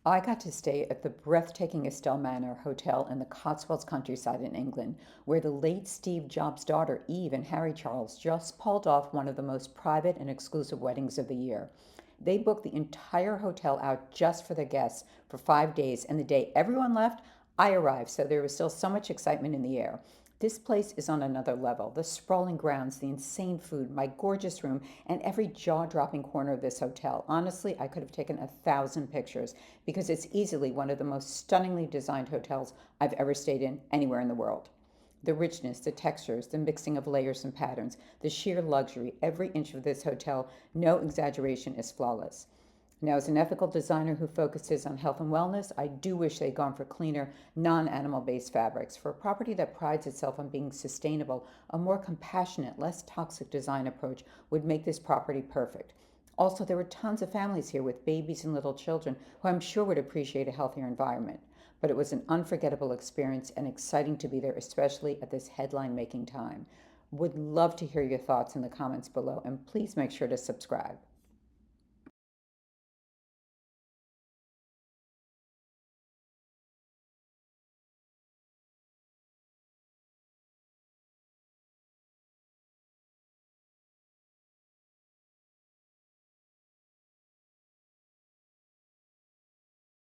I got to stay at the breathtaking Estelle Manor Hotel in the Cotswolds countryside in England, where the late Steve Jobs' daughter Eve and Harry Charles just pulled off one of the most private and exclusive weddings of the year. They booked the entire hotel out just for their guests for 5 days, and the day everyone left, I arrived, so there was still so much excitement in the air. This place is on another level. The sprawling grounds, the insane food, my gorgeous room, and every jaw dropping corner of this hotel. Honestly, I could have taken 1,000 pictures because it's easily one of the most stunningly designed hotels I've ever stayed in anywhere in the world. The richness, the textures, the mixing of layers and patterns, the sheer luxury, every inch of this hotel, no exaggeration, is flawless. Now, as an ethical designer who focuses on health and wellness, I do wish they'd gone for cleaner, non animal based fabrics. For a property that prides itself on being sustainable, a more compassionate, less toxic design approach would make this property perfect. Also, there were tons of families here with babies and little children who I'm sure would appreciate a healthier environment. But it was an unforgettable experience and exciting to be there, especially at this headline making time. Would love to hear your thoughts in the comments below, and please make sure to subscribe.